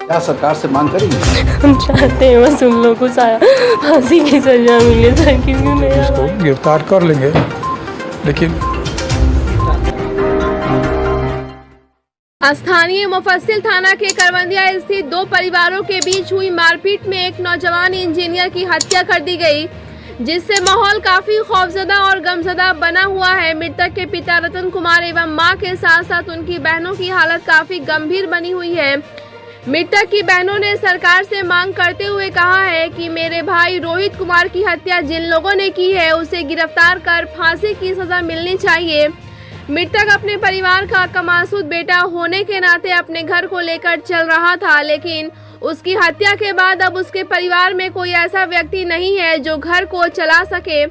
क्या सरकार से मांग करेंगे? हम चाहते हैं बस उन लोगों को फांसी की सजा मिले ताकि उसको गिरफ्तार कर लेंगे, लेकिन स्थानीय मुफस्सिल थाना के करवंदिया स्थित दो परिवारों के बीच हुई मारपीट में एक नौजवान इंजीनियर की हत्या कर दी गई, जिससे माहौल काफी खौफजदा और गमजदा बना हुआ है। मृतक के पिता रतन कुमार एवं मां के साथ साथ उनकी बहनों की हालत काफी गंभीर बनी हुई है। मृतक की बहनों ने सरकार से मांग करते हुए कहा है कि मेरे भाई रोहित कुमार की हत्या जिन लोगों ने की है उसे गिरफ्तार कर फांसी की सजा मिलनी चाहिए। मृतक अपने परिवार का कमासूद बेटा होने के नाते अपने घर को लेकर चल रहा था, लेकिन उसकी हत्या के बाद अब उसके परिवार में कोई ऐसा व्यक्ति नहीं है जो घर को चला सके।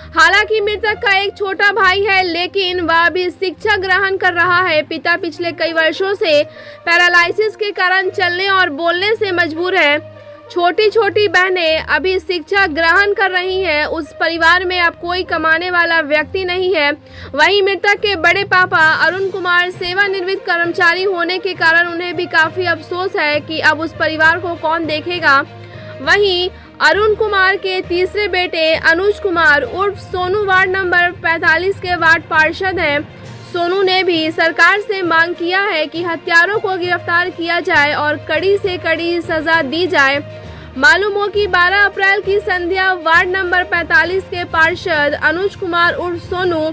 हालांकि मृतक का एक छोटा भाई है, लेकिन वह भी शिक्षा ग्रहण कर रहा है। पिता पिछले कई वर्षों से पैरालिसिस के कारण चलने और बोलने से मजबूर है। छोटी छोटी बहनें अभी शिक्षा ग्रहण कर रही हैं। उस परिवार में अब कोई कमाने वाला व्यक्ति नहीं है। वहीं मृतक के बड़े पापा अरुण कुमार सेवानिवृत्त कर्मचारी होने के कारण उन्हें भी काफी अफसोस है कि अब उस परिवार को कौन देखेगा। वहीं अरुण कुमार के तीसरे बेटे अनुज कुमार उर्फ सोनू वार्ड नंबर 45 के वार्ड पार्षद हैं। सोनू ने भी सरकार से मांग किया है कि हत्यारों को गिरफ्तार किया जाए और कड़ी से कड़ी सजा दी जाए। मालूम हो कि 12 अप्रैल की संध्या वार्ड नंबर 45 के पार्षद अनुज कुमार उर्फ सोनू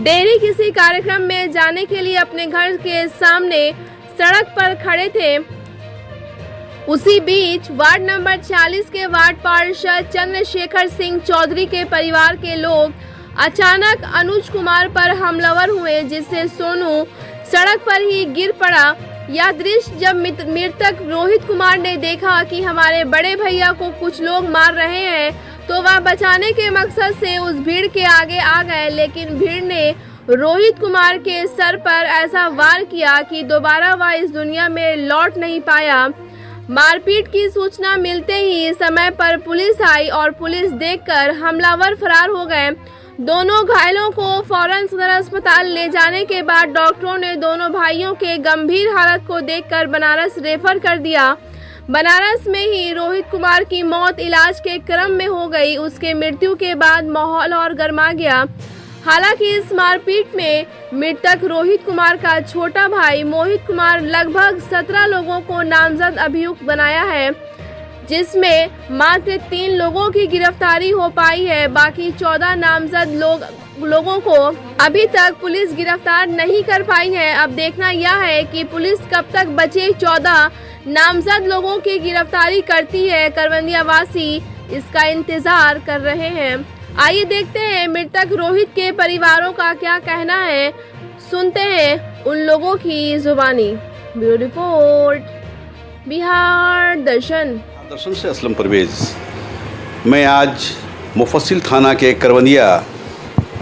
डेरी किसी कार्यक्रम में जाने के लिए अपने घर के सामने सड़क पर खड़े थे। उसी बीच वार्ड नंबर 46 के वार्ड पार्षद चंद्रशेखर सिंह चौधरी के परिवार के लोग अचानक अनुज कुमार पर हमलावर हुए, जिससे सोनू सड़क पर ही गिर पड़ा। यह दृश्य जब मृतक रोहित कुमार ने देखा कि हमारे बड़े भैया को कुछ लोग मार रहे हैं, तो वह बचाने के मकसद से उस भीड़ के आगे आ गए, लेकिन भीड़ ने रोहित कुमार के सर पर ऐसा वार किया कि दोबारा वह इस दुनिया में लौट नहीं पाया। मारपीट की सूचना मिलते ही समय पर पुलिस आई और पुलिस देखकर हमलावर फरार हो गए। दोनों घायलों को फौरन सदर अस्पताल ले जाने के बाद डॉक्टरों ने दोनों भाइयों के गंभीर हालत को देखकर बनारस रेफर कर दिया। बनारस में ही रोहित कुमार की मौत इलाज के क्रम में हो गई। उसके मृत्यु के बाद माहौल और गर्मा गया। हालांकि इस मारपीट में मृतक रोहित कुमार का छोटा भाई मोहित कुमार लगभग 17 लोगों को नामजद अभियुक्त बनाया है, जिसमें मात्र 3 लोगों की गिरफ्तारी हो पाई है। बाकी 14 नामजद लोगों को अभी तक पुलिस गिरफ्तार नहीं कर पाई है। अब देखना यह है कि पुलिस कब तक बचे 14 नामजद लोगों की गिरफ्तारी करती है। करवंदिया वासी इसका इंतजार कर रहे हैं। आइए देखते हैं मृतक रोहित के परिवारों का क्या कहना है, सुनते हैं उन लोगों की जुबानी। ब्यूरो रिपोर्ट, बिहार दर्शन से असलम परवेज। मैं आज मुफस्सिल थाना के करवंदिया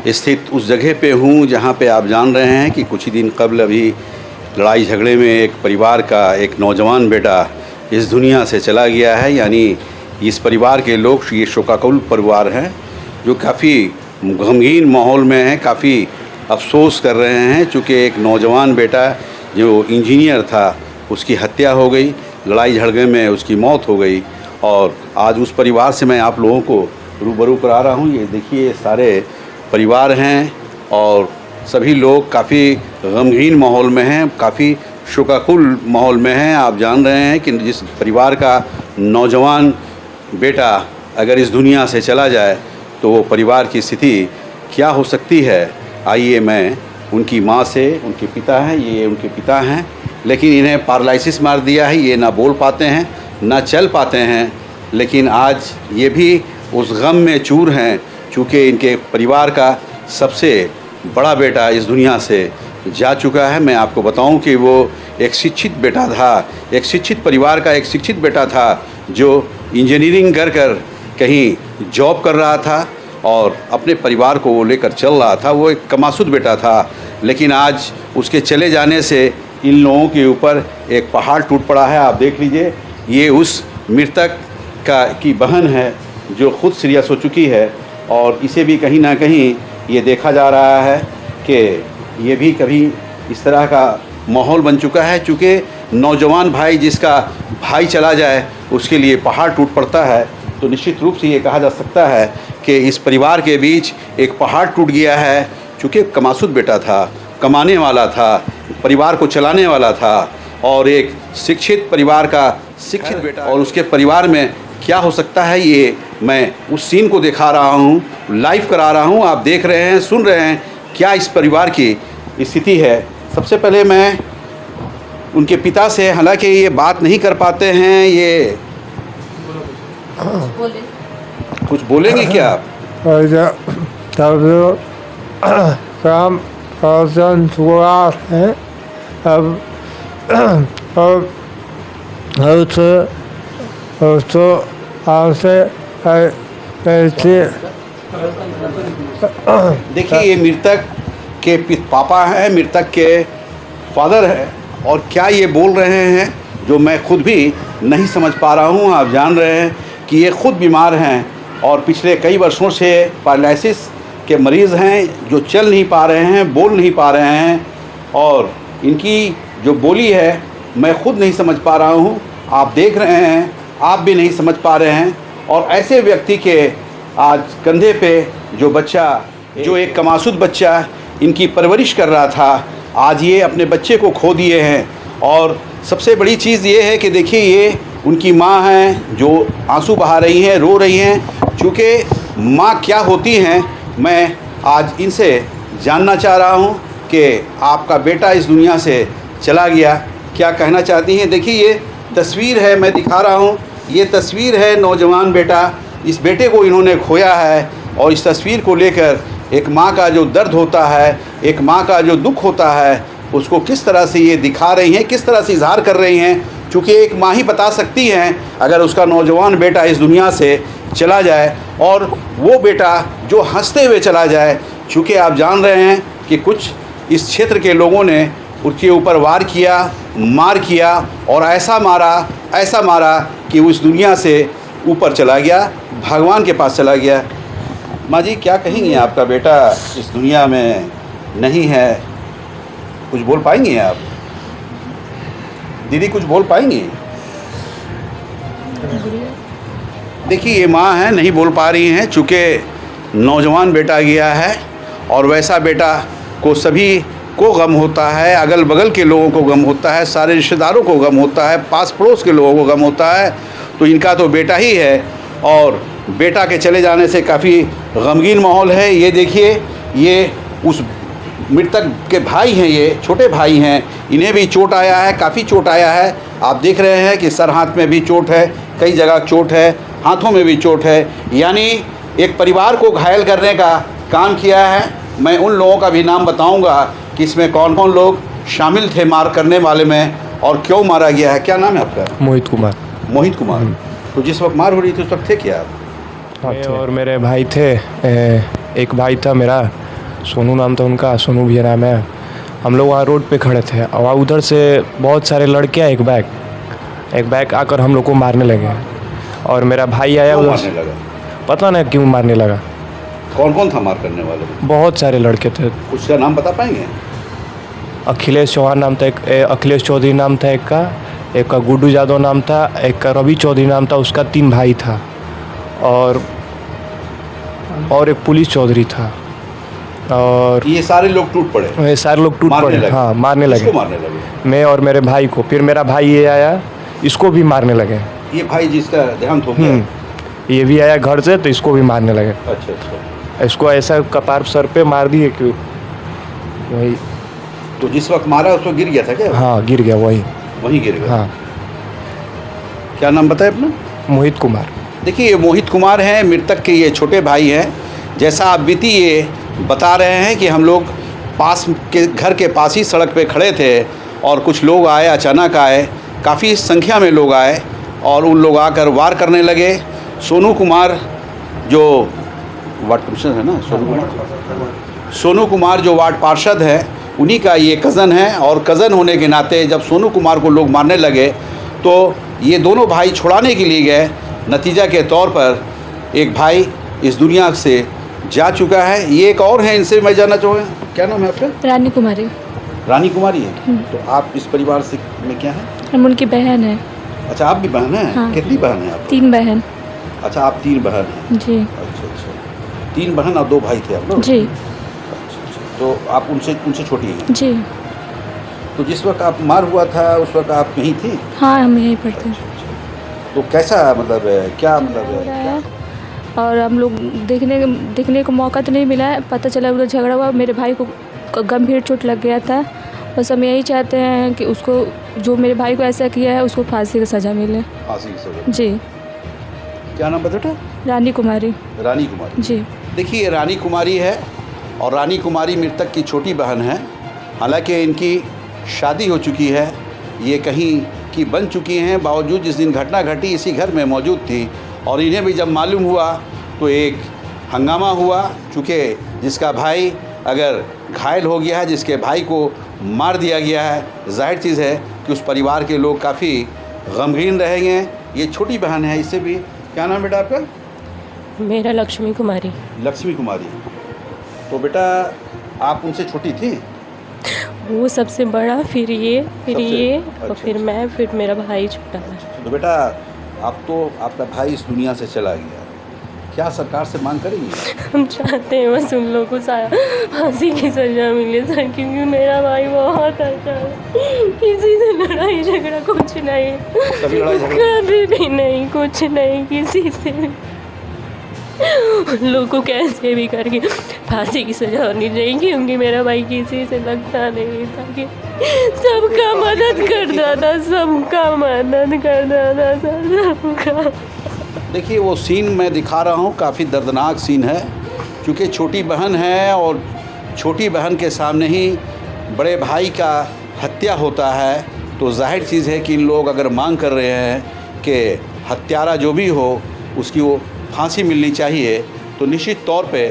स्थित उस जगह पे हूँ जहाँ पे आप जान रहे हैं कि कुछ ही दिन कबल अभी लड़ाई झगड़े में एक परिवार का एक नौजवान बेटा इस दुनिया से चला गया है। यानी इस परिवार के लोग, ये शोकाकुल परिवार हैं जो काफ़ी गमगीन माहौल में हैं, काफ़ी अफसोस कर रहे हैं। चूँकि एक नौजवान बेटा जो इंजीनियर था उसकी हत्या हो गई, लड़ाई झगड़े में उसकी मौत हो गई, और आज उस परिवार से मैं आप लोगों को रूबरू करा रहा हूँ। ये देखिए सारे परिवार हैं और सभी लोग काफ़ी गमगीन माहौल में हैं, काफ़ी शोकाकुल माहौल में हैं। आप जान रहे हैं कि जिस परिवार का नौजवान बेटा अगर इस दुनिया से चला जाए तो वो परिवार की स्थिति क्या हो सकती है। आइए मैं उनकी माँ से, उनके पिता हैं, ये उनके पिता हैं, लेकिन इन्हें पैरालिसिस मार दिया है। ये ना बोल पाते हैं ना चल पाते हैं, लेकिन आज ये भी उस गम में चूर हैं चूँकि इनके परिवार का सबसे बड़ा बेटा इस दुनिया से जा चुका है। मैं आपको बताऊं कि वो एक शिक्षित बेटा था, एक शिक्षित परिवार का एक शिक्षित बेटा था जो इंजीनियरिंग कर कहीं जॉब कर रहा था और अपने परिवार को वो लेकर चल रहा था। वो एक कमासूद बेटा था, लेकिन आज उसके चले जाने से इन लोगों के ऊपर एक पहाड़ टूट पड़ा है। आप देख लीजिए, ये उस मृतक की बहन है जो खुद सीरियस हो चुकी है, और इसे भी कहीं ना कहीं ये देखा जा रहा है कि ये भी कभी इस तरह का माहौल बन चुका है। चूँकि नौजवान भाई जिसका भाई चला जाए उसके लिए पहाड़ टूट पड़ता है। तो निश्चित रूप से ये कहा जा सकता है कि इस परिवार के बीच एक पहाड़ टूट गया है। चूँकि कमासुद बेटा था, कमाने वाला था, परिवार को चलाने वाला था और एक शिक्षित परिवार का शिक्षित बेटा, और उसके परिवार में क्या हो सकता है ये मैं उस सीन को दिखा रहा हूँ, लाइव करा रहा हूँ। आप देख रहे हैं, सुन रहे हैं क्या इस परिवार की स्थिति है। सबसे पहले मैं उनके पिता से, हालांकि ये बात नहीं कर पाते हैं, ये कुछ बोलेंगे क्या आप? काम रोशन शुरुआत है। अब देखिए ये मृतक के पापा हैं, मृतक के फादर हैं, और क्या ये बोल रहे हैं जो मैं खुद भी नहीं समझ पा रहा हूँ। आप जान रहे हैं कि ये खुद बीमार हैं और पिछले कई वर्षों से पैरालिसिस के मरीज़ हैं, जो चल नहीं पा रहे हैं, बोल नहीं पा रहे हैं, और इनकी जो बोली है मैं खुद नहीं समझ पा रहा हूँ। आप देख रहे हैं, आप भी नहीं समझ पा रहे हैं। और ऐसे व्यक्ति के आज कंधे पे जो बच्चा, जो एक कमासुद बच्चा इनकी परवरिश कर रहा था, आज ये अपने बच्चे को खो दिए हैं। और सबसे बड़ी चीज़ ये है कि देखिए ये उनकी माँ हैं जो आंसू बहा रही हैं, रो रही हैं। चूँकि माँ क्या होती हैं, मैं आज इनसे जानना चाह रहा हूँ कि आपका बेटा इस दुनिया से चला गया, क्या कहना चाहती हैं। देखिए ये तस्वीर है, मैं दिखा रहा हूँ, ये तस्वीर है नौजवान बेटा, इस बेटे को इन्होंने खोया है। और इस तस्वीर को लेकर एक माँ का जो दर्द होता है, एक माँ का जो दुख होता है, उसको किस तरह से ये दिखा रही हैं, किस तरह से इजहार कर रही हैं। चूँकि एक माँ ही बता सकती हैं अगर उसका नौजवान बेटा इस दुनिया से चला जाए, और वो बेटा जो हंसते हुए चला जाए। चूँकि आप जान रहे हैं कि कुछ इस क्षेत्र के लोगों ने उसके ऊपर वार किया, मार किया, और ऐसा मारा कि उस दुनिया से ऊपर चला गया, भगवान के पास चला गया। माँ जी क्या कहेंगी, आपका बेटा इस दुनिया में नहीं है, कुछ बोल पाएंगी आप? दीदी कुछ बोल पाएंगी? देखिए ये माँ हैं, नहीं बोल पा रही हैं, चूँकि नौजवान बेटा गया है। और वैसा बेटा को सभी को गम होता है, अगल बगल के लोगों को गम होता है, सारे रिश्तेदारों को गम होता है, पास पड़ोस के लोगों को गम होता है। तो इनका तो बेटा ही है, और बेटा के चले जाने से काफ़ी गमगीन माहौल है। ये देखिए ये उस मृतक के भाई हैं, ये छोटे भाई हैं, इन्हें भी चोट आया है, काफ़ी चोट आया है। आप देख रहे हैं कि सर हाथ में भी चोट है, कई जगह चोट है, हाथों में भी चोट है। यानी एक परिवार को घायल करने का काम किया है। मैं उन लोगों का भी नाम बताऊंगा कि इसमें कौन कौन लोग शामिल थे मार करने वाले में, और क्यों मारा गया है। क्या नाम है आपका? मोहित कुमार। मोहित कुमार। तो जिस वक्त मार हो रही थी उस वक्त थे क्या आप? मैं और मेरे भाई थे, एक भाई था मेरा, सोनू नाम था उनका, सोनू भी नाम है। हम लोग वहाँ रोड पे खड़े थे और उधर से बहुत सारे लड़के, एक बैग आकर हम लोग को मारने लगे। और मेरा भाई आया उधर से, पता नहीं क्यों मारने लगा। कौन कौन था मार करने वाले? बहुत सारे लड़के थे। उसका नाम बता पाएंगे? अखिलेश चौहान नाम था, एक अखिलेश चौधरी नाम था एक का गुड्डू यादव नाम था, एक का रवि चौधरी नाम था। उसका 3 भाई था, और एक पुलिस चौधरी था। और ये सारे लोग टूट पड़े? ये सारे लोग टूट पड़े, हाँ मारने लगे। मैं और मेरे भाई को। फिर मेरा भाई ये आया, इसको भी मारने लगे। ये भाई जिसका देहांत हो गया, ये भी आया घर से, तो इसको भी मारने लगे। अच्छा। इसको ऐसा कपार सर पे मार दिए कि वही। तो जिस वक्त मारा उस वक्त गिर गया था क्या? हाँ गिर गया, वहीं गिर गया। हाँ। क्या नाम बताया अपना? मोहित कुमार। देखिए ये मोहित कुमार हैं, मृतक के ये छोटे भाई हैं। जैसा आप बीती ये बता रहे हैं कि हम लोग पास के घर के पास ही सड़क पे खड़े थे, और कुछ लोग आए, अचानक आए, काफ़ी संख्या में लोग आए, और उन लोग आकर वार करने लगे। सोनू कुमार जो वार्ड कमिश्नर है ना, सोनू कुमार जो वार्ड पार्षद है, उन्हीं का ये कज़न है। और कज़न होने के नाते जब सोनू कुमार को लोग मारने लगे तो ये दोनों भाई छुड़ाने के लिए गए। नतीजा के तौर पर एक भाई इस दुनिया से जा चुका है। ये एक और है, इनसे मैं जानना चाहूँगा, क्या नाम है आपका? रानी कुमारी। रानी कुमारी है। तो आप इस परिवार से में क्या है? हम उनकी बहन है। अच्छा, आप भी बहन हैं? हाँ। कितनी बहन हैं आप? 3 बहन। अच्छा, आप 3 बहन हैं। जी अच्छा, 3 बहन और 2 भाई थे आप लोग? जी अच्छा, तो आप उनसे छोटी हैं? जी। तो जिस वक्त आप मार हुआ था उस वक्त आप यहीं थी? हाँ, हम यहीं पढ़ते हैं। तो कैसा मतलब क्या हो रहा है और हम लोग देखने को मौका तो नहीं मिला है। पता चला उधर झगड़ा हुआ, मेरे भाई को गंभीर चोट लग गया था। बस हम यही चाहते हैं कि उसको, जो मेरे भाई को ऐसा किया है, उसको फांसी की सज़ा मिले। फांसी की सज़ा? जी। क्या नाम बेटा? रानी कुमारी। रानी कुमारी जी। देखिए, रानी कुमारी है और रानी कुमारी मृतक की छोटी बहन है। हालांकि इनकी शादी हो चुकी है, ये कहीं की बन चुकी हैं, बावजूद जिस दिन घटना घटी इसी घर में मौजूद थी। और इन्हें भी जब मालूम हुआ तो एक हंगामा हुआ, चूँकि जिसका भाई अगर घायल हो गया है, जिसके भाई को मार दिया गया है, जाहिर चीज़ है कि उस परिवार के लोग काफ़ी गमगीन रहेंगे। ये छोटी बहन है, इससे भी। क्या नाम बेटा आपका? मेरा लक्ष्मी कुमारी। लक्ष्मी कुमारी। तो बेटा आप उनसे छोटी थी? वो सबसे बड़ा, फिर ये, फिर सबसे- ये अच्छा, और फिर मैं, फिर मेरा भाई छोटा है। तो बेटा अब तो आपका भाई इस दुनिया से चला गया, क्या सरकार से मांग करेंगे? हम चाहते हैं बस उन लोगों को फांसी की सज़ा मिले सर, क्योंकि मेरा भाई बहुत अच्छा है। किसी से लड़ाई झगड़ा कुछ नहीं, कभी लड़ाई झगड़ा? कभी भी नहीं, कुछ नहीं किसी से। उन लोग को कैसे भी करके फांसी की सज़ा होनी चाहिए, क्योंकि मेरा भाई किसी से लगता नहीं था, कि सबका मदद करता था, सबका मदद करता था सर, सबका। देखिए, वो सीन मैं दिखा रहा हूँ, काफ़ी दर्दनाक सीन है, क्योंकि छोटी बहन है और छोटी बहन के सामने ही बड़े भाई का हत्या होता है। तो जाहिर चीज़ है कि इन लोग अगर मांग कर रहे हैं कि हत्यारा जो भी हो उसकी वो फांसी मिलनी चाहिए, तो निश्चित तौर पे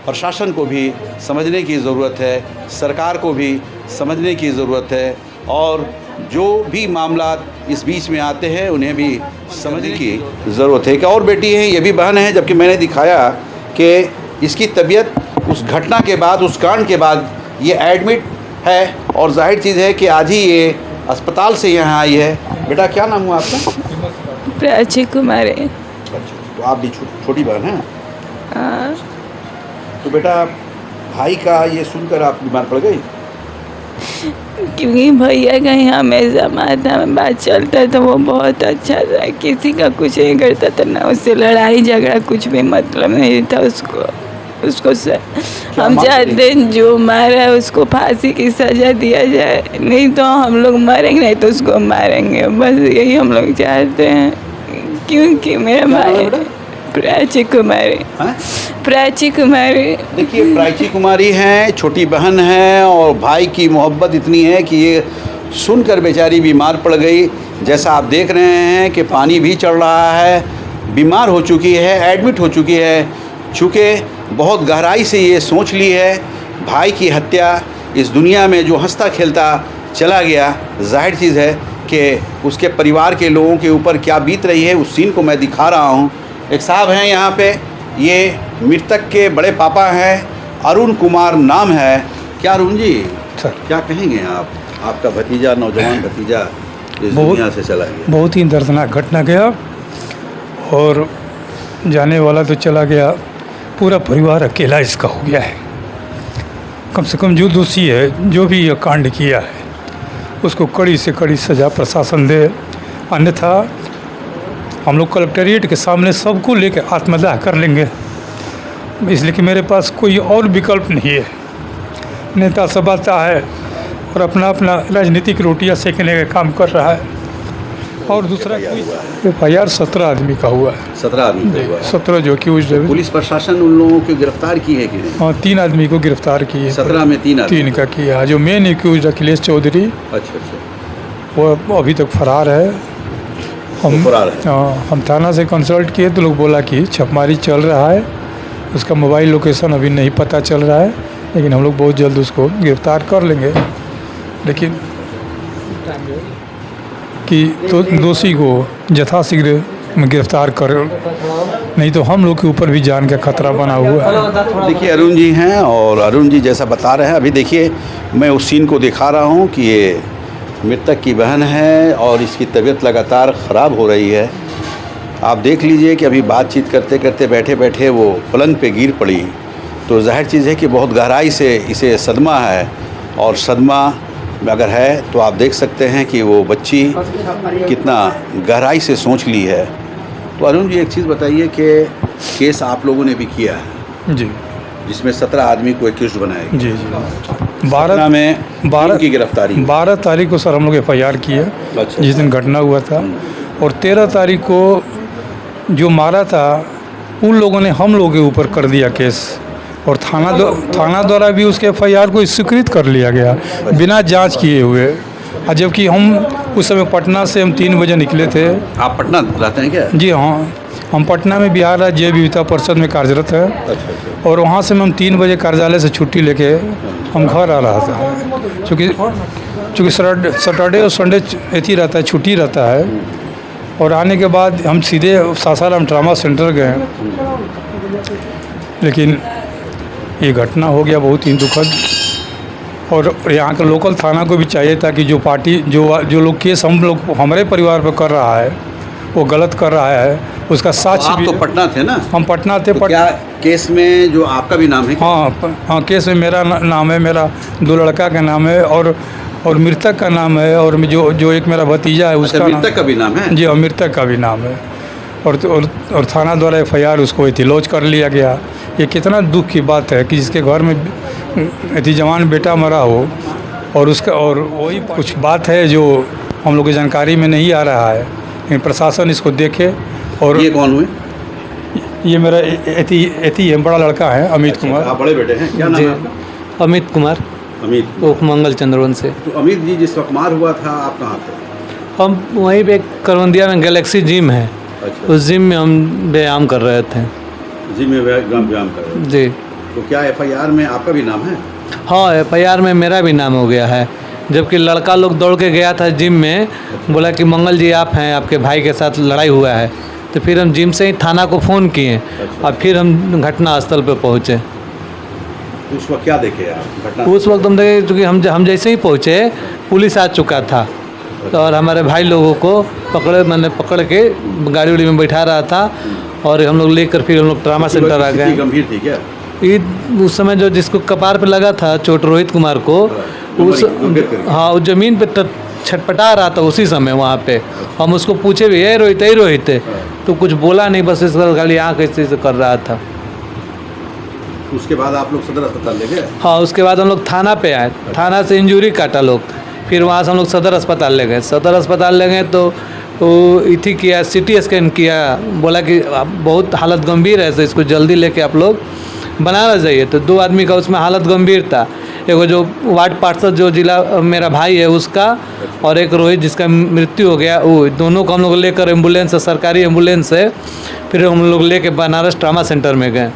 प्रशासन को भी समझने की ज़रूरत है, सरकार को भी समझने की ज़रूरत है, और जो भी मामला इस बीच में आते हैं उन्हें भी समझने की ज़रूरत है। एक और बेटी है, ये भी बहन है, जबकि मैंने दिखाया कि इसकी तबीयत उस घटना के बाद, उस कांड के बाद ये एडमिट है, और जाहिर चीज़ है कि आज ही ये अस्पताल से यहाँ आई है। बेटा क्या नाम हुआ आपका? प्राची कुमारी। अच्छा, तो आप भी छोटी बहन हैं? हाँ। तो बेटा भाई का ये सुनकर आप बीमार पड़ गई? क्योंकि भैया का यहाँ हमेशा माथा में बात चलता था, वो बहुत अच्छा था, किसी का कुछ नहीं करता था, ना उससे लड़ाई झगड़ा कुछ भी मतलब नहीं था उसको सर। हम चाहते हैं जो मारा है उसको फांसी की सज़ा दिया जाए, नहीं तो हम लोग मरेंगे, नहीं तो उसको मारेंगे, बस यही हम लोग चाहते हैं। क्योंकि मेरा भाई प्राची कुमारी। हाँ? प्राची कुमारी। देखिए, प्राची कुमारी हैं, छोटी बहन है, और भाई की मोहब्बत इतनी है कि ये सुनकर बेचारी बीमार पड़ गई। जैसा आप देख रहे हैं कि पानी भी चढ़ रहा है, बीमार हो चुकी है, एडमिट हो चुकी है, चूँकि बहुत गहराई से ये सोच ली है भाई की हत्या, इस दुनिया में जो हंसता खेलता चला गया। जाहिर चीज़ है कि उसके परिवार के लोगों के ऊपर क्या बीत रही है, उस सीन को मैं दिखा रहा हूँ। एक साहब हैं यहाँ पे, ये मृतक के बड़े पापा हैं, अरुण कुमार नाम है। क्या अरुण जी सर, क्या कहेंगे आप? आपका भतीजा, नौजवान भतीजा इस दुनिया से चला गया। बहुत ही दर्दनाक घटना गया, और जाने वाला तो चला गया, पूरा परिवार अकेला इसका हो गया है। कम से कम जो दोषी है, जो भी यह कांड किया है, उसको कड़ी से कड़ी सज़ा प्रशासन दे, अन्यथा हम लोग कलेक्ट्रेट के सामने सबको लेकर आत्मदाह कर लेंगे, इसलिए कि मेरे पास कोई और विकल्प नहीं है। नेता सब आता है और अपना अपना राजनीतिक रोटियां सेकने का काम कर रहा है, और दूसरा FIR 17 आदमी का हुआ है। 17 आदमी का हुआ है। 17 जो कि उस पुलिस प्रशासन उन लोगों को गिरफ्तार की है कि नहीं? हाँ, 3 आदमी को गिरफ्तार किए। 17 में 3 आदमी? 3 का किया। जो मेन एक्यूज अखिलेश चौधरी, अच्छा, वो अभी तक फरार है। हम थाना से कंसल्ट किए तो लोग बोला कि छापेमारी चल रहा है, उसका मोबाइल लोकेशन अभी नहीं पता चल रहा है, लेकिन हम लोग बहुत जल्द उसको गिरफ्तार कर लेंगे। लेकिन कि तो दोषी को यथाशीघ्र गिरफ्तार कर, नहीं तो हम लोग के ऊपर भी जान का खतरा बना हुआ है। देखिए, अरुण जी हैं, और अरुण जी जैसा बता रहे हैं, अभी देखिए मैं उस सीन को दिखा रहा हूँ कि ये मृतक की बहन है और इसकी तबीयत लगातार ख़राब हो रही है। आप देख लीजिए कि अभी बातचीत करते करते बैठे बैठे वो पलंग पे गिर पड़ी। तो जाहिर चीज़ है कि बहुत गहराई से इसे सदमा है, और सदमा अगर है तो आप देख सकते हैं कि वो बच्ची कितना गहराई से सोच ली है। तो अरुण जी, एक चीज़ बताइए कि केस आप लोगों ने भी किया है जी जिसमें 17 आदमी को एक्यूज बनाया गया। जी जी 12 की गिरफ्तारी 12 तारीख को सर हम लोग FIR किए, अच्छा। जिस दिन घटना हुआ था। और 13 तारीख को जो मारा था उन लोगों ने हम लोगों के ऊपर कर दिया केस, और थाना द्वारा भी उसके FIR को स्वीकृत कर लिया गया बिना जांच किए हुए। और जबकि हम उस समय पटना से हम 3 बजे निकले थे। आप पटना रहते हैं क्या? जी हाँ, हम पटना में बिहार राज्य जैव विविधता परिषद में कार्यरत है। अच्छा। और वहाँ से हम 3 बजे कार्यालय से छुट्टी लेके हम घर आ रहा था, चूँकि सैटरडे और संडे ऐसी रहता है, छुट्टी रहता है। और आने के बाद हम सीधे सासाराम ट्रामा सेंटर गए, लेकिन ये घटना हो गया बहुत ही दुखद। और यहाँ का लोकल थाना को भी चाहिए था कि जो पार्टी जो लोग केस हमारे परिवार पर कर रहा है वो गलत कर रहा है, उसका साक्ष्य आप भी। तो पटना थे ना? हम पटना थे। तो क्या केस में जो आपका भी नाम है? हाँ, केस में मेरा नाम है, मेरा 2 लड़का का नाम है, और मृतक का नाम है, और जो एक मेरा भतीजा है उसका मृतक का भी नाम है? जी, और मृतक का भी नाम है। और थाना द्वारा FIR उसको एथिलॉज कर लिया गया। ये कितना दुख की बात है कि जिसके घर में जवान बेटा मरा हो, और वही कुछ बात है जो हम लोग की जानकारी में नहीं आ रहा है, लेकिन प्रशासन इसको देखे। और ये कौन हुए? ये मेरा एती है, बड़ा लड़का है, अमित कुमार। आप बड़े बेटे हैं, क्या नाम है आपका? अमित कुमार, अमित। उप मंगल चंद्रवन से। तो अमित जी, जिस वक्त मार हुआ था आप कहाँ थे? हम वहीं पे करवंदिया में गैलेक्सी जिम है, अच्छा। उस जिम में हम व्यायाम कर रहे थे। जिम में व्यायाम कर रहे थे? जी। तो क्या FIR में आपका भी नाम है? हाँ, FIR में मेरा भी नाम हो गया है, जबकि लड़का लोग दौड़ के गया था जिम में, बोला कि मंगल जी आप हैं, आपके भाई के साथ लड़ाई हुआ है। तो फिर हम जिम से ही थाना को फ़ोन किए, और फिर हम घटना स्थल पर पहुँचे। उस वक्त क्या देखे आप घटना? उस वक्त हम देखे, क्योंकि हम जैसे ही पहुँचे पुलिस आ चुका था, तो और हमारे भाई लोगों को पकड़ के गाड़ी उड़ी में बैठा रहा था, और हम लोग लेकर फिर हम लोग ट्रामा सेंटर आ गए। गंभीर थी क्या? उस समय जो जिसको कपार पे लगा था चोट, रोहित कुमार को, हाँ, उस ज़मीन पे छटपटा रहा था उसी समय वहाँ पे। हम उसको पूछे भी, है रोहित है, तो कुछ बोला नहीं, बस इसका गाली आँख ऐसे कर रहा था। उसके बाद आप लोग सदर अस्पताल ले गए? हाँ, उसके बाद हम लोग थाना पे आए, थाना से इंजरी काटा लोग, फिर वहाँ से हम लोग सदर अस्पताल ले गए। सदर अस्पताल ले गए तो इथी किया, CT स्कैन किया, बोला कि बहुत हालत गंभीर है, तो इसको जल्दी लेके आप लोग बनारस जाइए। तो 2 आदमी का उसमें हालत गंभीर था, एक जो वार्ड पार्षद जो जिला मेरा भाई है उसका, और एक रोहित जिसका मृत्यु हो गया, वो दोनों को हम लोग लेकर एम्बुलेंस से, सरकारी एम्बुलेंस से फिर हम लोग लेके बनारस ट्रामा सेंटर में गए।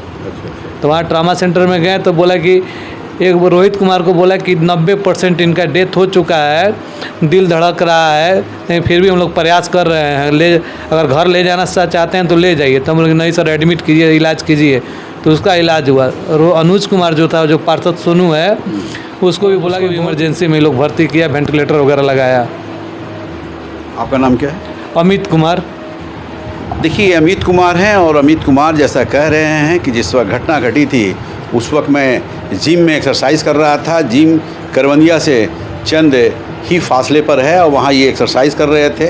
तो वहाँ ट्रामा सेंटर में गए तो बोला कि एक रोहित कुमार को बोला कि 90% इनका डेथ हो चुका है, दिल धड़क रहा है, लेकिन फिर भी हम लोग प्रयास कर रहे हैं, अगर घर ले जाना चाहते हैं तो ले जाइए। तो हम लोग नहीं सर, एडमिट कीजिए, इलाज कीजिए। तो उसका इलाज हुआ। अनुज कुमार जो था, जो पार्षद सोनू है, उसको भी बोला कि इमरजेंसी में लोग भर्ती किया, वेंटिलेटर वगैरह लगाया। आपका नाम क्या है? अमित कुमार। देखिए, अमित कुमार हैं, और अमित कुमार जैसा कह रहे हैं कि जिस वक्त घटना घटी थी उस वक्त मैं जिम में एक्सरसाइज कर रहा था। जिम करवंदिया से चंद ही फासले पर है, और वहाँ ये एक्सरसाइज कर रहे थे।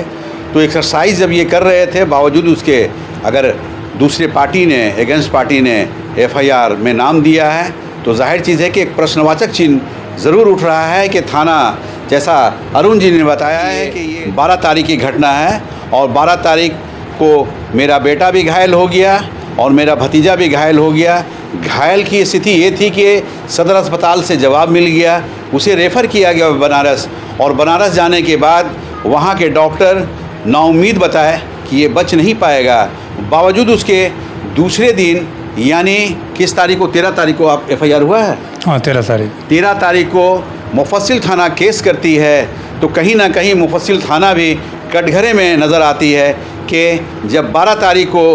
तो एक्सरसाइज जब ये कर रहे थे, बावजूद उसके अगर दूसरे पार्टी ने, अगेंस्ट पार्टी ने FIR में नाम दिया है, तो जाहिर चीज़ है कि एक प्रश्नवाचक चिन्ह ज़रूर उठ रहा है कि थाना, जैसा अरुण जी ने बताया है कि ये 12 तारीख की घटना है, और 12 तारीख को मेरा बेटा भी घायल हो गया और मेरा भतीजा भी घायल हो गया। घायल की स्थिति ये थी कि सदर अस्पताल से जवाब मिल गया, उसे रेफ़र किया गया बनारस, और बनारस जाने के बाद वहाँ के डॉक्टर नाउम्मीद बताए कि ये बच नहीं पाएगा। बावजूद उसके दूसरे दिन, यानी किस तारीख को, 13 तारीख को आप FIR हुआ है? हाँ, 13 तारीख को मुफस्सिल थाना केस करती है। तो कहीं ना कहीं मुफस्सिल थाना भी कटघरे में नज़र आती है कि जब 12 तारीख को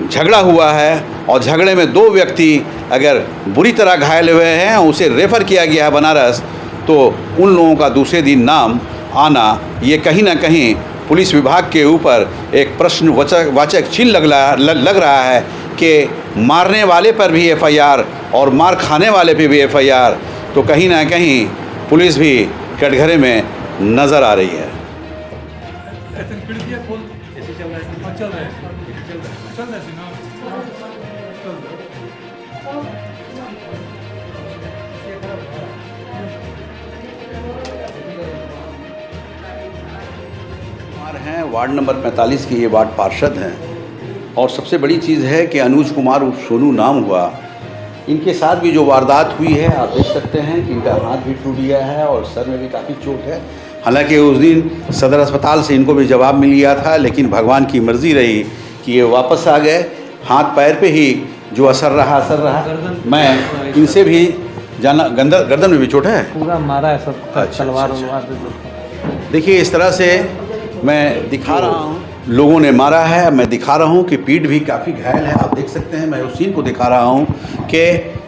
झगड़ा हुआ है, और झगड़े में 2 व्यक्ति अगर बुरी तरह घायल हुए हैं, उसे रेफ़र किया गया है बनारस, तो उन लोगों का दूसरे दिन नाम आना ये कहीं ना कहीं पुलिस विभाग के ऊपर एक प्रश्नवाचक चिन्ह लग रहा है कि मारने वाले पर भी FIR और मार खाने वाले पे भी FIR, तो कहीं ना कहीं पुलिस भी कटघरे में नज़र आ रही है। हैं वार्ड नंबर 45 के ये वार्ड पार्षद हैं और सबसे बड़ी चीज़ है कि अनुज कुमार उर्फ सोनू नाम हुआ। इनके साथ भी जो वारदात हुई है आप देख सकते हैं कि इनका हाथ भी टूट गया है और सर में भी काफ़ी चोट है। हालांकि उस दिन सदर अस्पताल से इनको भी जवाब मिल गया था, लेकिन भगवान की मर्ज़ी रही कि ये वापस आ गए। हाथ पैर पे ही जो असर रहा। मैं इनसे भी जाना, गर्दन में भी चोट है, पूरा मारा है सब, तलवार। देखिए इस तरह से मैं दिखा रहा हूँ, लोगों ने मारा है। मैं दिखा रहा हूँ कि पीठ भी काफ़ी घायल है, आप देख सकते हैं। मैं उस सीन को दिखा रहा हूँ कि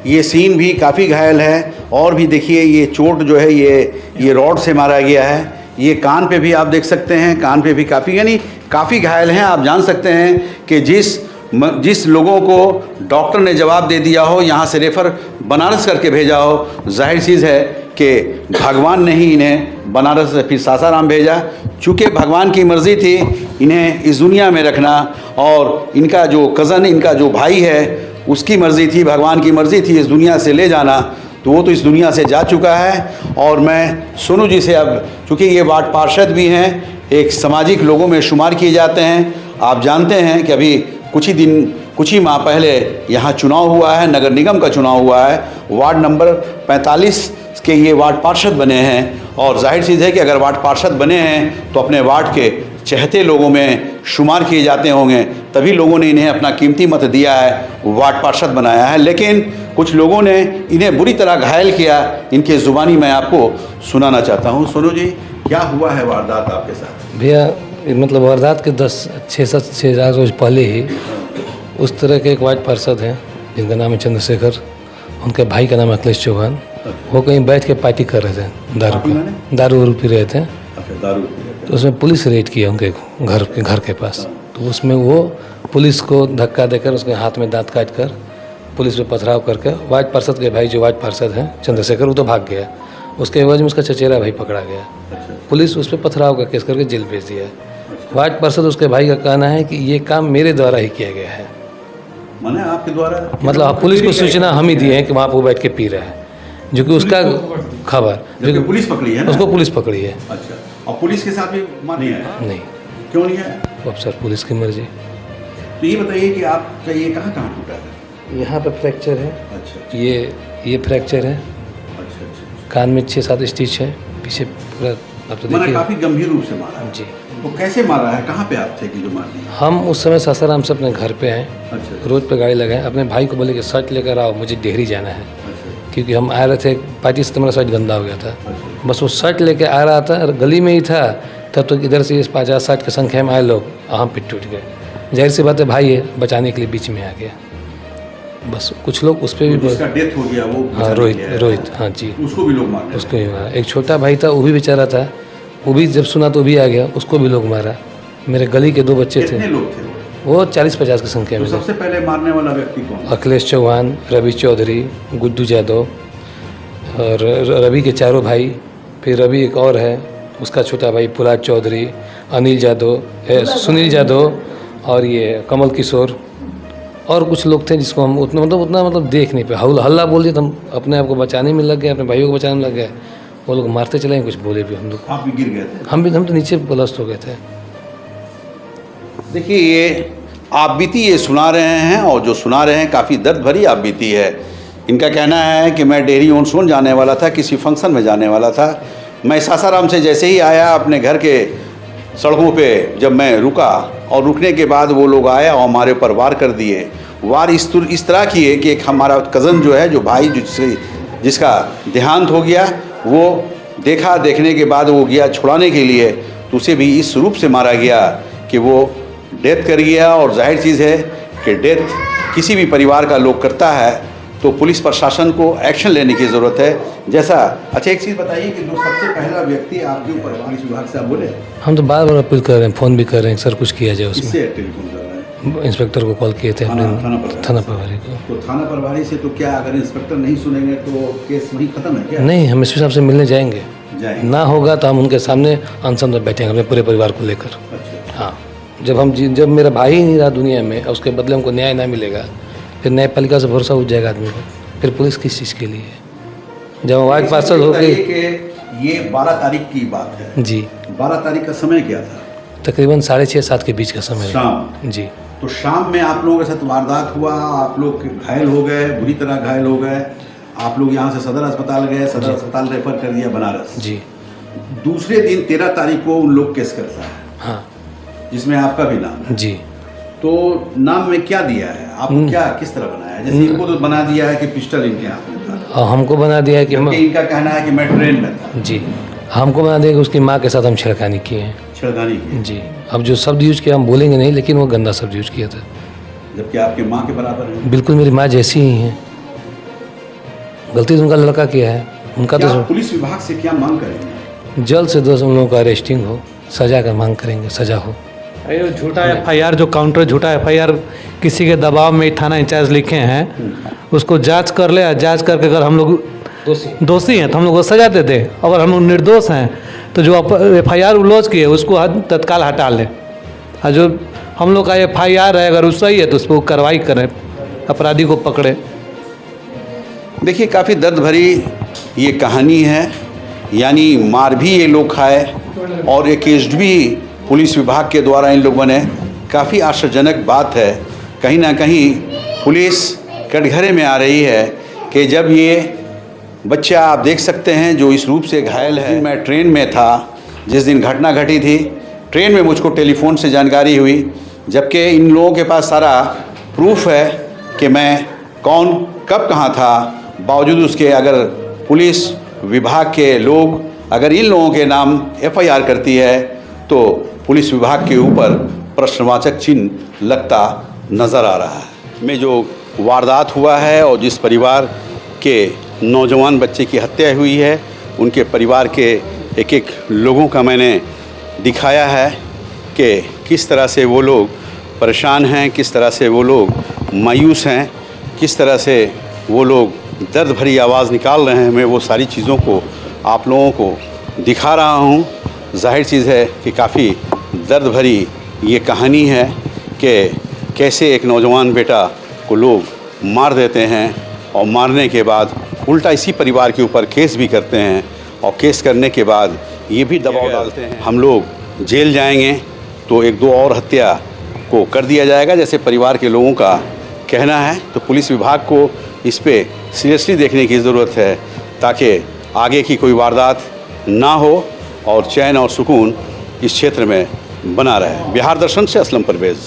ये सीन भी काफ़ी घायल है। और भी देखिए ये चोट जो है ये रॉड से मारा गया है। ये कान पे भी आप देख सकते हैं, कान पे भी काफ़ी घायल हैं। आप जान सकते हैं कि जिस लोगों को डॉक्टर ने जवाब दे दिया हो, यहाँ से रेफ़र बनारस करके भेजा हो, जाहिर चीज़ है कि भगवान ने ही इन्हें बनारस से फिर सासाराम भेजा। चूँकि भगवान की मर्ज़ी थी इन्हें इस दुनिया में रखना, और इनका जो कज़न, इनका जो भाई है, उसकी मर्ज़ी थी, भगवान की मर्ज़ी थी इस दुनिया से ले जाना, तो वो तो इस दुनिया से जा चुका है। और मैं सोनू जी से अब, चूँकि ये वार्ड पार्षद भी हैं, एक सामाजिक लोगों में शुमार किए जाते हैं। आप जानते हैं कि अभी कुछ ही माह पहले यहाँ चुनाव हुआ है, नगर निगम का चुनाव हुआ है। वार्ड नंबर 45 के ये वार्ड पार्षद बने हैं, और जाहिर चीज़ है कि अगर वार्ड पार्षद बने हैं तो अपने वार्ड के चहते लोगों में शुमार किए जाते होंगे, तभी लोगों ने इन्हें अपना कीमती मत दिया है, वार्ड पार्षद बनाया है। लेकिन कुछ लोगों ने इन्हें बुरी तरह घायल किया। इनके ज़ुबानी मैं आपको सुनाना चाहता हूँ। सोनू जी, क्या हुआ है वारदात आपके साथ? भैया मतलब वारदात के 6-7 रोज़ पहले ही उस तरह के एक वार्ड पार्षद हैं जिनका नाम है चंद्रशेखर, उनके भाई का नाम है अखिलेश चौहान। वो कहीं बैठ के पार्टी कर रहे थे, दारू पी रहे थे। तो उसमें पुलिस रेड किया उनके घर के पास। तो उसमें वो पुलिस को धक्का देकर उसके हाथ में दांत काट कर पुलिस पे पथराव करके वार्ड पार्षद के भाई जो वार्ड पार्षद हैं चंद्रशेखर, वो तो भाग गया। उसके एवज में उसका चचेरा भाई पकड़ा गया। पुलिस उस पर पथराव का केस करके जेल भेज दिया। वार्ड पार्षद उसके भाई का कहना है कि ये काम मेरे द्वारा ही किया गया है। माने आपके द्वारा? मतलब पुलिस को सूचना हम ही दिए हैं कि वहाँ पर बैठ के पी रहा है, जो कि उसका खबर, जो कि पुलिस पकड़ी है ना? उसको पुलिस पकड़ी है। अच्छा, और पुलिस के साथ भी नहीं आया? नहीं। क्यों नहीं आया? अब सर पुलिस की मर्जी। तो ये बताइए कि आपका ये कहाँ टूटा है? यहाँ पे फ्रैक्चर है। अच्छा। ये फ्रैक्चर है। अच्छा। कान में 6-7 स्टिच है, पीछे पूरा। अब तो देखिए काफ़ी गंभीर रूप से मारा है। जी। तो कैसे मारा है? कहाँ पे आप थे कि जो मार दिया? हम उस समय सासाराम से अपने घर पे हैं। अच्छा। रोड पे गाड़ी लगाए, अपने भाई को बोले कि शर्ट लेकर आओ, मुझे डेहरी जाना है। अच्छा। क्योंकि हम आ रहे थे पार्टी से, तो मेरा शर्ट गंदा हो गया था। अच्छा। बस वो शर्ट लेके आ रहा था, गली में ही था, तब तक इधर से 50-60 की संख्या में आए लोग, हम पिट टूट गए। जाहिर सी बात है भाई है, बचाने के लिए बीच में आ गया। बस कुछ लोग उस पर भी, जिसका डेथ हो गया वो, हाँ रोहित, हाँ जी, उसको भी लोग मारे। उसको भी मारा। एक छोटा भाई था, वो भी बेचारा था, वो भी जब सुना तो भी आ गया, उसको भी लोग मारा। मेरे गली के 2 बच्चे थे। कितने लोग थे वो 40-50 की संख्या में। सबसे पहले मारने वाला व्यक्ति कौन? अखिलेश चौहान, रवि चौधरी, गुड्डू यादव और रवि के 4 भाई। फिर रवि एक और है, उसका छोटा भाई पुलाद चौधरी, अनिल यादव, सुनील यादव और ये कमल किशोर, और कुछ लोग थे जिसको हम उतना देख नहीं पाए। हल्ला बोल दिया तो हम अपने आप को बचाने में लग गए, अपने भाइयों को बचाने में लग गए। वो लोग मारते चले, कुछ बोले भी हम लोग। आप भी गिर गए थे? हम तो नीचे बलस्त हो गए थे। देखिए ये आप बीती ये सुना रहे हैं, और जो सुना रहे हैं काफ़ी दर्द भरी आप बीती है। इनका कहना है कि मैं डेहरी ऑन सोन जाने वाला था, किसी फंक्शन में जाने वाला था। मैं सासाराम से जैसे ही आया, अपने घर के सड़कों पे जब मैं रुका, और रुकने के बाद वो लोग आया और हमारे ऊपर वार कर दिए। वार इस तरह किए कि एक हमारा कज़न जो है, जो भाई जिसका देहांत हो गया, वो देखने के बाद वो गया छुड़ाने के लिए, तो उसे भी इस रूप से मारा गया कि वो डेथ कर गया। और जाहिर चीज़ है कि डेथ किसी भी परिवार का लोग करता है तो तो पुलिस प्रशासन को एक्शन लेने की ज़रूरत है। जैसा अच्छा एक चीज़ बताइए कि जो सबसे पहला व्यक्ति आपके ऊपर पुलिस विभाग से आप बोले, हम तो बार बार अपील कर रहे हैं, फ़ोन भी कर रहे हैं, सर कुछ किया जाए उसमें। इससे टेलीफोन कर रहे हैं इंस्पेक्टर को कॉल किए थे हमने, थाना प्रभारी को। तो थाना प्रभारी से तो क्या अगर इंस्पेक्टर नहीं सुनेंगे तो केस वहीं खत्म है क्या? नहीं, हम एसपी साहब से मिलने जाएंगे, ना होगा तो हम उनके सामने अनशन में बैठेंगे अपने पूरे परिवार को लेकर। अच्छा। हाँ, जब मेरा भाई ही नहीं रहा दुनिया में और उसके बदले हमको न्याय ना मिलेगा, फिर न्यायपालिका से भरोसा उठ जाएगा आदमी को, फिर पुलिस किस चीज़ के लिए? जब वार्ड पार्षद हो गई। ये 12 तारीख की बात है जी। 12 तारीख का समय क्या था? तकरीबन 6:30-7 के बीच का समय। शाम। जी। तो शाम में आप लोगों के साथ वारदात हुआ, आप लोग घायल हो गए, बुरी तरह घायल हो गए, आप लोग यहाँ से सदर अस्पताल गए, सदर अस्पताल रेफर कर दिया बनारस। जी। दूसरे दिन 13 तारीख को उन लोग केस करता है। हाँ। जिसमें आपका भी नाम है। जी। तो नाम में क्या दिया है आपको, क्या किस तरह बनाया है? जैसे इनको तो बना दिया है कि पिस्टल इनके हाथ में था, और हमको बना दिया है कि इनका कहना है कि मैं ट्रेन में था। जी। हमको बना दिया कि उसकी माँ के साथ हम छेड़खानी किए हैं। छेड़खानी की? जी। अब जो शब्द यूज किया हम बोलेंगे नहीं, लेकिन वो गंदा शब्द यूज किया था। जबकि आपके माँ के बराबर है। बिल्कुल मेरी माँ जैसी ही है। गलती तो उनका लड़का किया है, उनका तो। पुलिस विभाग से क्या मांग करेंगे? जल्द से जल्द उन लोगों का अरेस्टिंग हो, सजा का मांग करेंगे, सजा हो। ये झूठा FIR जो काउंटर झूठा FIR किसी के दबाव में थाना इंचार्ज लिखे हैं, उसको जांच कर ले। जांच करके अगर हम लोग दोषी हैं तो हम लोग को सजा दे दे, अगर हम लोग निर्दोष हैं तो जो FIR लॉन्च किए उसको तत्काल हटा ले, और जो हम लोग का FIR है अगर वो सही है तो उस पर कार्रवाई करें, अपराधी को पकड़े। देखिए काफ़ी दर्द भरी ये कहानी है, यानी मार भी ये लोग खाए और एक केस भी पुलिस विभाग के द्वारा इन लोगों ने। काफ़ी आश्चर्यजनक बात है, कहीं ना कहीं पुलिस कटघरे में आ रही है कि जब ये बच्चा आप देख सकते हैं जो इस रूप से घायल है। मैं ट्रेन में था जिस दिन घटना घटी थी, ट्रेन में मुझको टेलीफोन से जानकारी हुई, जबकि इन लोगों के पास सारा प्रूफ है कि मैं कौन कब कहाँ था। बावजूद उसके अगर पुलिस विभाग के लोग अगर इन लोगों के नाम FIR करती है तो पुलिस विभाग के ऊपर प्रश्नवाचक चिन्ह लगता नज़र आ रहा है। में जो वारदात हुआ है और जिस परिवार के नौजवान बच्चे की हत्या हुई है, उनके परिवार के एक एक लोगों का मैंने दिखाया है कि किस तरह से वो लोग परेशान हैं, किस तरह से वो लोग मायूस हैं, किस तरह से वो लोग दर्द भरी आवाज़ निकाल रहे हैं। मैं वो सारी चीज़ों को आप लोगों को दिखा रहा हूँ। जाहिर चीज़ है कि काफ़ी दर्द भरी ये कहानी है कि कैसे एक नौजवान बेटा को लोग मार देते हैं और मारने के बाद उल्टा इसी परिवार के ऊपर केस भी करते हैं, और केस करने के बाद ये भी दबाव डालते हैं हम लोग जेल जाएंगे तो 1-2 और हत्या को कर दिया जाएगा, जैसे परिवार के लोगों का कहना है। तो पुलिस विभाग को इस पे सीरियसली देखने की ज़रूरत है ताकि आगे की कोई वारदात ना हो और चैन और सुकून इस क्षेत्र में बना रहे। बिहार दर्शन से असलम परवेज़।